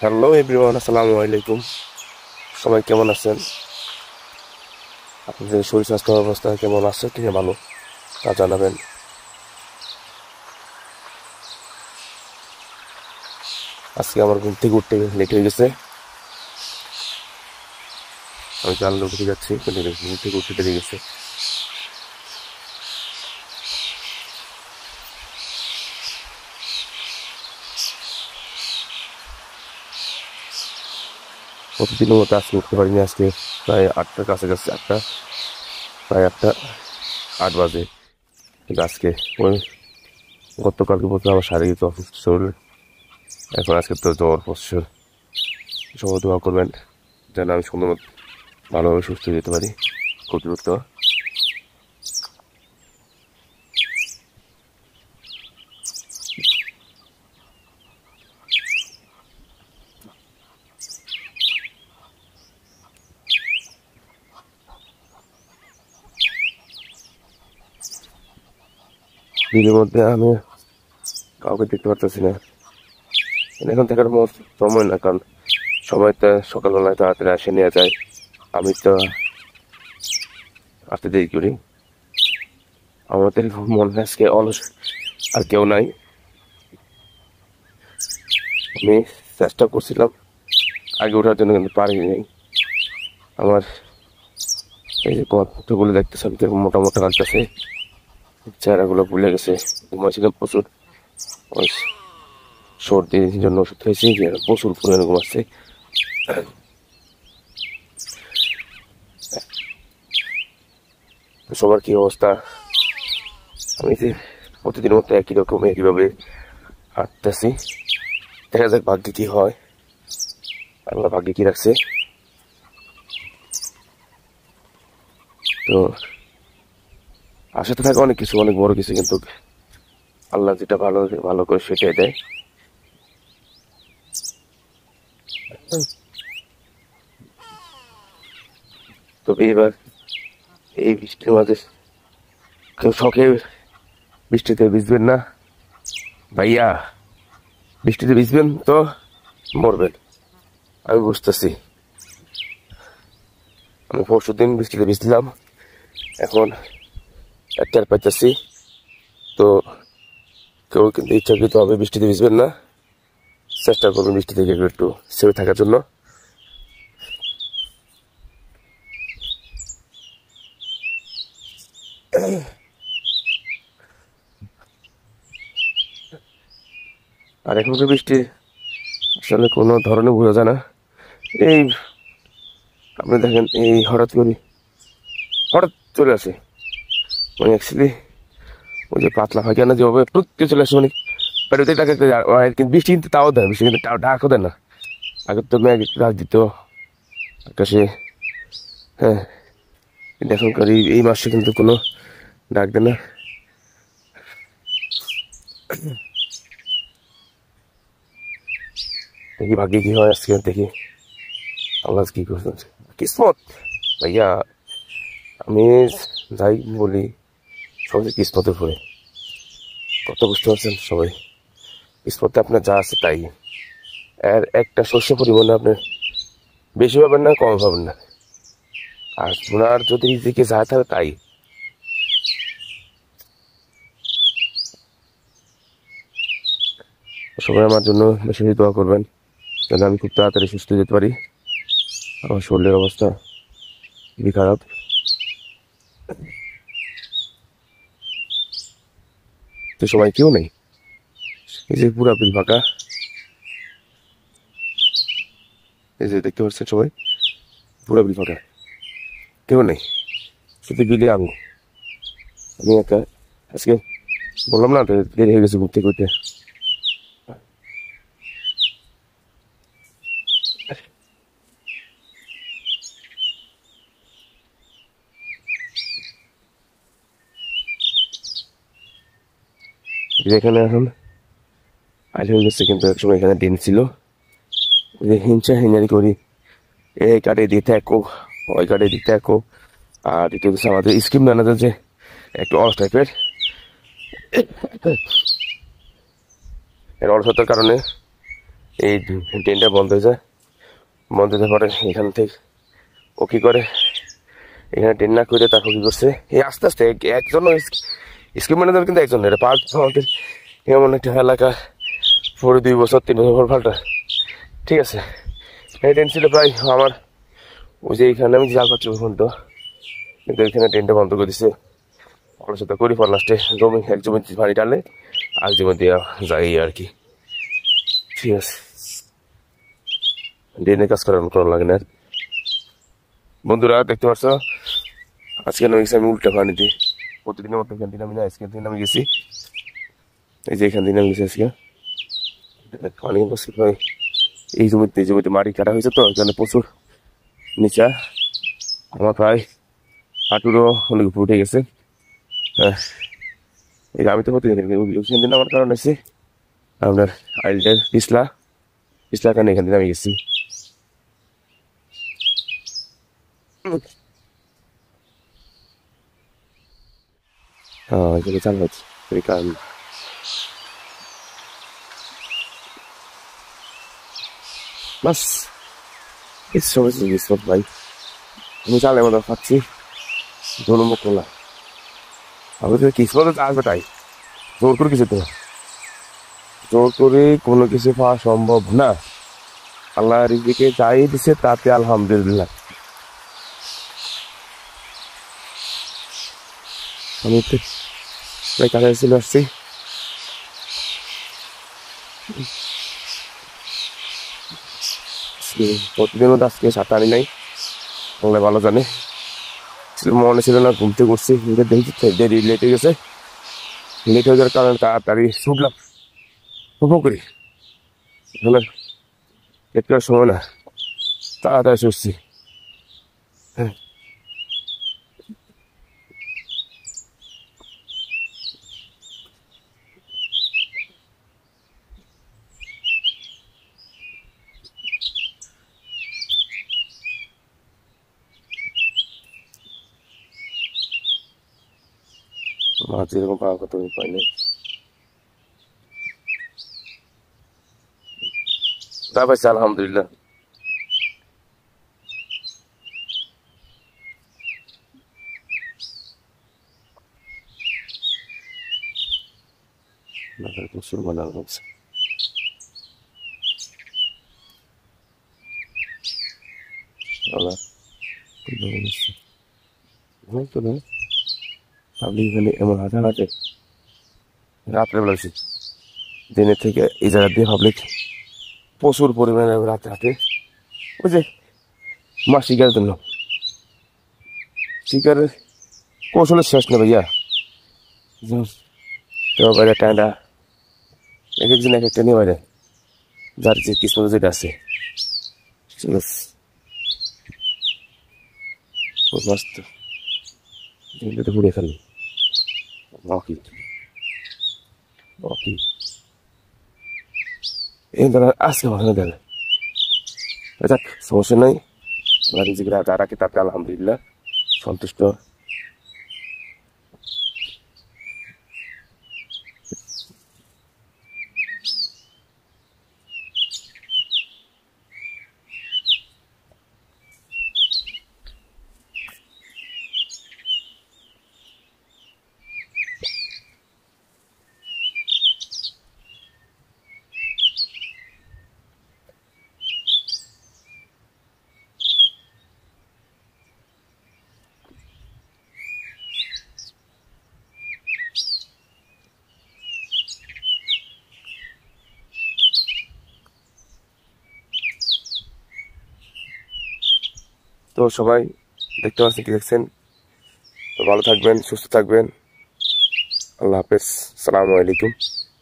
Hello everyone, আসসালামু আলাইকুম। সবাই কেমন আছেন? আপনাদের শরীর স্বাস্থ্য অবস্থা কেমন আছে? ঠিক ভালো তা জানাবেন। আজকে আমার ঘুম থেকে উঠতে লেট হয়ে গেছে। আমি জানলে উঠে যাচ্ছি, কিন্তু ঘুম থেকে উঠতে দেরি গেছে। প্রতিদিনের মতো আজকে উঠতে পারিনি। আজকে প্রায় 8টার কাছাকাছি, প্রায় 8:08 বাজে। কিন্তু আজকে ওই গতকালকে বলতে আমার শারীরিক অসুস্থ শরীর, এখন আজকে তো জ্বর প্রচুর। সবাই দোয়া করবেন যেন আমি সুন্দর ভালোভাবে সুস্থ হয়ে যেতে পারি। খুব দ্রুত। দিনের মধ্যে আমি কাউকে দেখতে পারতেছি না। এখন দেখার মতো সময় না, কারণ সবাই তো সকালবেলায় তাড়াতাড়ি আসে নিয়ে যায়। আমি তো আসতে দেরি করি। আমাদের মনে হয় আজকে অলস আর কেউ নাই। আমি চেষ্টা করছিলাম আগে ওঠার জন্য, কিন্তু পারিনি। আমার এই যে কতগুলো দেখতেছেন মোটা মোটা লাগতেছে, চেহারাগুলো ভুলে গেছে। ঘুমাইছিলাম প্রচুর, ওই সর্দির জন্য ওষুধ খাইছি, যে প্রচুর পরিমাণে ঘুমাচ্ছে। সবার কি অবস্থা? আমি যে প্রতিদিনের মতো একই রকম একইভাবে হাঁটতেছি। দেখা যাক ভাগ্যে কি হয়, আল্লাহ ভাগ্যে কি রাখছে। তো আশাতে থাকে অনেক কিছু, অনেক বড় কিছু, কিন্তু আল্লাহ যেটা ভালো ভালো করে সেটাই দেয়। তবে এবার এই বৃষ্টির মাঝে কেউ শখে বৃষ্টিতে ভিজবেন না ভাইয়া। বৃষ্টিতে ভিজবেন তো মরবেন, আমি বুঝতেছি। আমি 4 দিন বৃষ্টিতে ভিজলাম, এখন টের পাইতেছি। তো কেউ কিন্তু ইচ্ছাকৃত হবে বৃষ্টিতে ভিজবেন না। চেষ্টা করবেন বৃষ্টি থেকে একটু সেফে থাকার জন্য। আর এখন তো বৃষ্টি আসলে কোনো ধরনের বোঝা যায় না। এই আপনি দেখেন, এই হঠাৎ চলে আসে, মানে অ্যাকচুয়ালি ওই যে পাতলা পায়খানা যেভাবে টুকতে চলে আসে, মানে পেটে টাকা। কিন্তু বৃষ্টি কিন্তু তাও দেয়, বৃষ্টি কিন্তু ডাকও দেয় না। আগে তো মেঘ ডাক দিত আকাশে, হ্যাঁ। কিন্তু এখনকার এই মাসে কিন্তু কোনো ডাক দেয় না। দেখি ভাগ্যে কি হয় আজকে, দেখি আল্লাহ কি করছেন। কিসমত ভাইয়া, আমি যাই বলি সবাই কিসমতের উপরে। কত বুঝতে পারছেন সবাই? কিসমতে আপনার যা আছে তাই। আর একটা শস্য পরিমাণে আপনি বেশি পাবেন না, কম পাবেন না। আর ওনার যদি দিকে যা থাকে তাই। সবাই আমার জন্য বেশি বেশি দোয়া করবেন যেন আমি খুব তাড়াতাড়ি সুস্থ হয়ে যেতে পারি। আমার শরীরের অবস্থা খুবই খারাপ। তো সবাই কেউ নেই, এই যে পুরা বিল ফাঁকা। এই যে দেখতে পাচ্ছেন সবাই, পুরা বিল ফাঁকা, কেউ নেই, শুধু বিলে আমি একা। আজকে বললাম না তো, দেরি হয়ে গেছে ঘুরতে ঘুরতে। এখানে এখন আইল হয়ে গেছে, কিন্তু একসময় এখানে দিন ছিল যে হিংসা হিনারি করি, এই কাটে দিতে একো, ওই কাটে দিতে একো। আর দ্বিতীয় হচ্ছে আমাদের স্কিম ম্যানেজার যে একটু অলস টাইপের, এর অলসতার কারণে এই ট্রেনটা বন্ধ হয়ে যায়, বন্ধ হয়ে পরে এখান থেকে ও কি করে, এখানে ট্রেন না করে তারপর কি করছে, এই আস্তে আস্তে একজন স্কুল ম্যানেজার কিন্তু একজন, এটা পাল্ট আমাদের এমন একটা এলাকা পরে 2 বছর 3 বছর পর পাল্টা। ঠিক আছে, এই ট্রেন ছিল প্রায় আমার ওই যে এইখানে আমি জাল পাচ্ছি ওখান তো, কিন্তু এখানে ট্রেনটা বন্ধ করে দিচ্ছে। অলসতা করি পর লাস্টে জমি এক জমি পানি টানলে আর জমি দেওয়া যায় আর কি। ঠিক আছে, ট্রেনে কাজ করার লাগে না। বন্ধুরা দেখতে পাচ্ছ আজকে নামে গেছি আমি উল্টা পানিতে, প্রতিদিনের মতো এখান থেকে নামি না, আজকে থেকে নামে গেছি। এই যে এখান থেকে নামে গেছি আজকে পানি বসে প্রায় এই জমিতে মাটি কাটা হয়েছে তো এখানে প্রচুর নিচা, আমার প্রায় হাঁটুরও অনেক উপরে উঠে গেছে। এই আমি তো প্রতিদিন দিন আমার কারণ আছে আপনার আইলটের পিছলা কারণে এখান থেকে নামে গেছি। হ্যাঁ এখানে চাল হচ্ছে এই কারণ বাস এই সবাই সব ভাই আমি চালের মতো খাচ্ছি ধনুমুখ করলাম। আমি তো কিসমত আসবে তাই জোর করে কিছু তো জোর করে কোনো কিছু পাওয়া সম্ভব না। আল্লাহ রিজিকে যাই দিছে তাতে আলহামদুলিল্লাহ। আমি তো প্রায় কাছে চলে আসছি। প্রতিদিন মতো আজকে সাঁতার আনি নাই, আল্লাহ ভালো জানে, মনে ছিল না ঘুমতে করছি দেখছি দেরি লেট হয়ে গেছে। লেট হয়ে যাওয়ার কারণে তাড়াতাড়ি ছুটলাম করি লেট করার সময় না, তাড়াতাড়ি ছুটছি। হ্যাঁ মাছ এরকম পাওয়ার কথা পাই নাই, তা পাইছি আলহামদুলিল্লাহ। প্রচুর ভালো লাগছে। আপনি এখানে এমন হাঁটে রাত্রে বেলাছি দিনের থেকে এই জায়গা দিয়ে পাবলিক প্রচুর পরিমাণে রাতে হাঁটে। ওই যে মাছ শিকারের জন্য, শিকারের কৌশলের শেষ নেই ভাইয়া। কেউ বাইরে টান্ডা এক একজন এক একটা নিয়ে বাইরে যার যে কিসমত যেটা আছে। ঠিক আছে মাছ তো ঘুরে ফেলি অকি অকি এই ধর আজকে ভালো দেন যাক সমস্যা নাই, রিজিকরা যা রাখে তাতে আলহামদুলিল্লাহ সন্তুষ্ট। তো সবাই দেখতে পাচ্ছেন কি দেখছেন, তো ভালো থাকবেন সুস্থ থাকবেন, আল্লাহ হাফেজ, সালামু আলাইকুম।